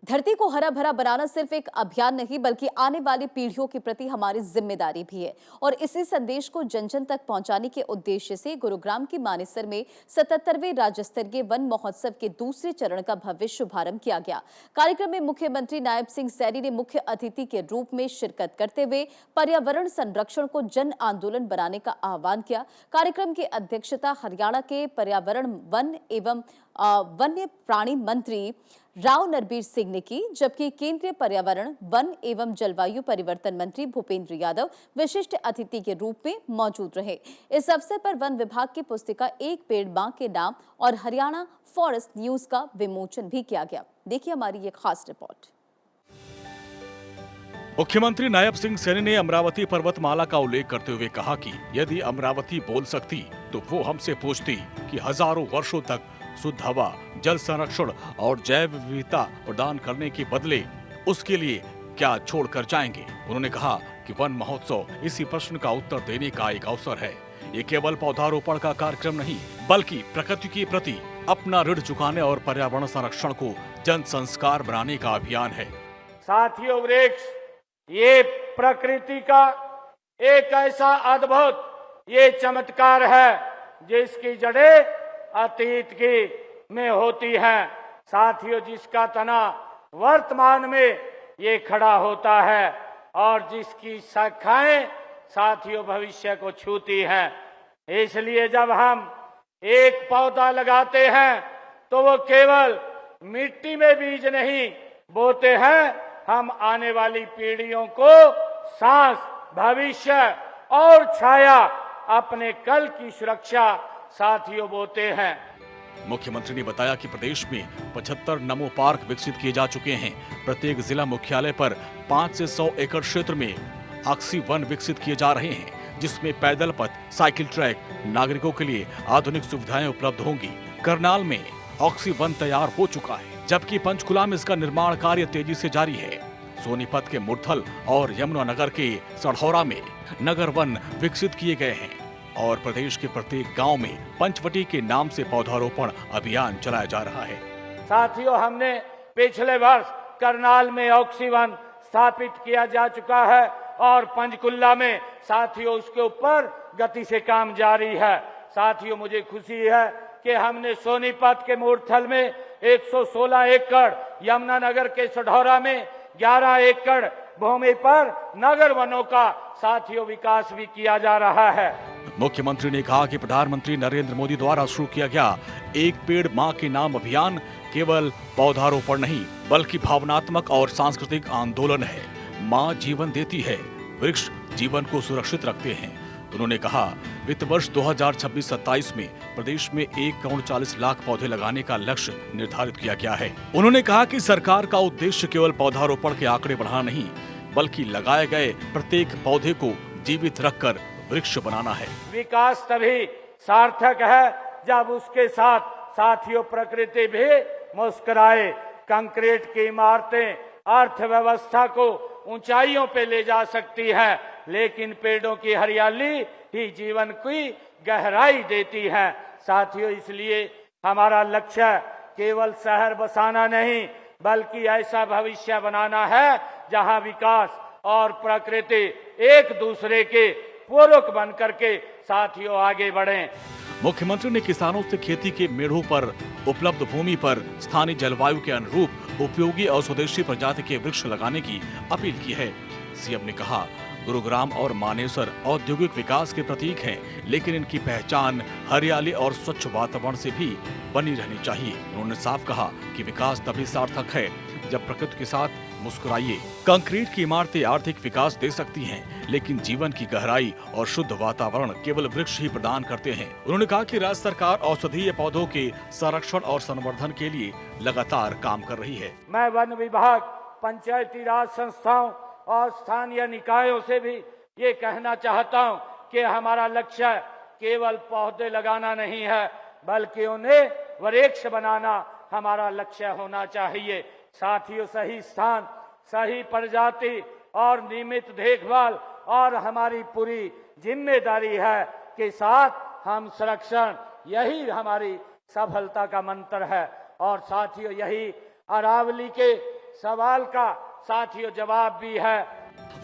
धरती को हरा भरा बनाना सिर्फ एक अभियान नहीं बल्कि आने वाली पीढ़ियों के प्रति हमारी जिम्मेदारी भी है। और इसी संदेश को जन जन तक पहुंचाने के उद्देश्य से गुरुग्राम के मानेसर में 77वें राज्य स्तरीय वन महोत्सव के दूसरे चरण का भव्य शुभारंभ किया गया। कार्यक्रम में मुख्यमंत्री नायब सिंह सैनी ने मुख्य अतिथि के रूप में शिरकत करते हुए पर्यावरण संरक्षण को जन आंदोलन बनाने का आह्वान किया। कार्यक्रम की अध्यक्षता हरियाणा के पर्यावरण वन एवं वन्य प्राणी मंत्री राव नरबीर सिंह ने की, जबकि केंद्रीय पर्यावरण वन एवं जलवायु परिवर्तन मंत्री भूपेंद्र यादव विशिष्ट अतिथि के रूप में मौजूद रहे। इस अवसर पर वन विभाग की पुस्तिका एक पेड़ मां के नाम और हरियाणा फॉरेस्ट न्यूज का विमोचन भी किया गया। देखिए हमारी ये खास रिपोर्ट। मुख्यमंत्री नायब सिंह सैनी ने अमरावती पर्वतमाला का उल्लेख करते हुए कहा कि यदि अमरावती बोल सकती तो वो हमसे पूछती कि हजारों वर्षों तक शुद्ध हवा, जल संरक्षण और जैव विविधता प्रदान करने के बदले उसके लिए क्या छोड़कर जाएंगे। उन्होंने कहा कि वन महोत्सव इसी प्रश्न का उत्तर देने का एक अवसर है। ये केवल पौधारोपण का कार्यक्रम नहीं बल्कि प्रकृति के प्रति अपना ऋण चुकाने और पर्यावरण संरक्षण को जन संस्कार बनाने का अभियान है। साथियों, वृक्ष ये प्रकृति का एक ऐसा अद्भुत ये चमत्कार है जिसकी जड़ें अतीत की में होती हैं। साथियों, जिसका तना वर्तमान में ये खड़ा होता है और जिसकी शाखाएं साथियों भविष्य को छूती हैं। इसलिए जब हम एक पौधा लगाते हैं तो वो केवल मिट्टी में बीज नहीं बोते हैं, हम आने वाली पीढ़ियों को सांस, भविष्य और छाया, अपने कल की सुरक्षा साथियों बोते हैं। मुख्यमंत्री ने बताया कि प्रदेश में 75 नमो पार्क विकसित किए जा चुके हैं। प्रत्येक जिला मुख्यालय पर 5 से 100 एकड़ क्षेत्र में ऑक्सी वन विकसित किए जा रहे हैं, जिसमें पैदल पथ, साइकिल ट्रैक, नागरिकों के लिए आधुनिक सुविधाएं उपलब्ध होंगी। करनाल में ऑक्सी वन तैयार हो चुका है, जबकि पंचकुला में इसका निर्माण कार्य तेजी से जारी है। सोनीपत के मुरथल और यमुनानगर के सढ़ौरा में नगर वन विकसित किए गए हैं और प्रदेश के प्रत्येक गांव में पंचवटी के नाम से पौधारोपण अभियान चलाया जा रहा है। साथियों, हमने पिछले वर्ष करनाल में ऑक्सीवन स्थापित किया जा चुका है और पंचकुला में साथियों उसके ऊपर गति से काम जारी है। साथियों, मुझे खुशी है कि हमने सोनीपत के मुरथल में 116 एकड़, यमुनानगर के सढ़ौरा में 11 एकड़ भूमि पर नगर वनों का साथियों विकास भी किया जा रहा है। मुख्यमंत्री ने कहा कि प्रधानमंत्री नरेंद्र मोदी द्वारा शुरू किया गया एक पेड़ मां के नाम अभियान केवल पौधारोपण नहीं बल्कि भावनात्मक और सांस्कृतिक आंदोलन है। मां जीवन देती है, वृक्ष जीवन को सुरक्षित रखते हैं। उन्होंने कहा वित्त वर्ष 2026-27 में प्रदेश में 1 करोड़ 40 लाख पौधे लगाने का लक्ष्य निर्धारित किया गया है। उन्होंने कहा कि सरकार का उद्देश्य केवल पौधारोपण के आंकड़े बढ़ाना नहीं बल्कि लगाए गए प्रत्येक पौधे को जीवित रखकर वृक्ष बनाना है। विकास तभी सार्थक है जब उसके साथ साथियों प्रकृति भी मुस्कुराए। कंक्रीट की इमारतें अर्थव्यवस्था को ऊंचाइयों पे ले जा सकती है, लेकिन पेड़ों की हरियाली ही जीवन की गहराई देती है। साथियों, इसलिए हमारा लक्ष्य केवल शहर बसाना नहीं बल्कि ऐसा भविष्य बनाना है जहां विकास और प्रकृति एक दूसरे के पूरक बन करके साथियों आगे बढ़ें। मुख्यमंत्री ने किसानों से खेती के मेढ़ों पर उपलब्ध भूमि पर स्थानीय जलवायु के अनुरूप उपयोगी और स्वदेशी प्रजाति के वृक्ष लगाने की अपील की है। सीएम ने कहा गुरुग्राम और मानेसर औद्योगिक विकास के प्रतीक हैं, लेकिन इनकी पहचान हरियाली और स्वच्छ वातावरण से भी बनी रहनी चाहिए। उन्होंने साफ कहा कि विकास तभी सार्थक है जब प्रकृति के साथ मुस्कुराइए। कंक्रीट की इमारतें आर्थिक विकास दे सकती हैं, लेकिन जीवन की गहराई और शुद्ध वातावरण केवल वृक्ष ही प्रदान करते हैं। उन्होंने कहा कि राज्य सरकार औषधीय पौधों के संरक्षण और संवर्धन के लिए लगातार काम कर रही है। मैं वन विभाग, पंचायती राज संस्थाओं और स्थानीय निकायों से भी ये कहना चाहता हूँ कि हमारा लक्ष्य केवल पौधे लगाना नहीं है बल्कि उन्हें वृक्ष बनाना हमारा लक्ष्य होना चाहिए। साथियों, सही स्थान, सही प्रजाति और नियमित देखभाल और हमारी पूरी जिम्मेदारी है के साथ हम संरक्षण, यही हमारी सफलता का मंत्र है। और साथियों, यही अरावली के सवाल का साथियों जवाब भी है।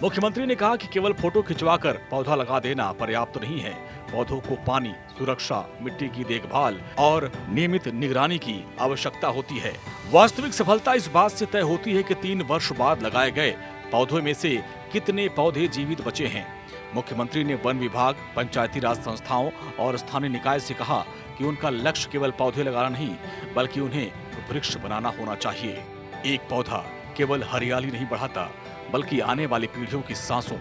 मुख्यमंत्री ने कहा कि केवल फोटो खिंचवाकर पौधा लगा देना पर्याप्त नहीं है। पौधों को पानी, सुरक्षा, मिट्टी की देखभाल और नियमित निगरानी की आवश्यकता होती है। वास्तविक सफलता इस बात से तय होती है कि 3 वर्ष बाद लगाए गए पौधों में से कितने पौधे जीवित बचे हैं। मुख्यमंत्री ने वन विभाग, पंचायती राज संस्थाओं और स्थानीय निकाय से कहा कि उनका लक्ष्य केवल पौधे लगाना नहीं, बल्कि उन्हें वृक्ष बनाना होना चाहिए। एक पौधा केवल हरियाली नहीं बढ़ाता, बल्कि आने वाली पीढ़ियों की सांसों,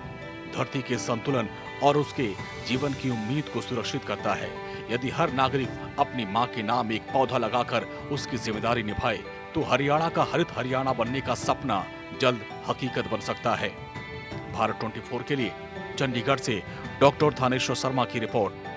धरती के संतुलन और उसके जीवन की उम्मीद को सुरक्षित करता है। यदि हर नागरिक अपनी मां के नाम एक पौधा लगाकर उसकी जिम्मेदारी निभाए, तो हरियाणा का हरित हरियाणा बनने का सपना जल्द हकीकत बन सकता है। भारत 24 के लिए चंडीगढ़ से डॉक्टर थानेश्वर शर्मा की रिपोर्ट।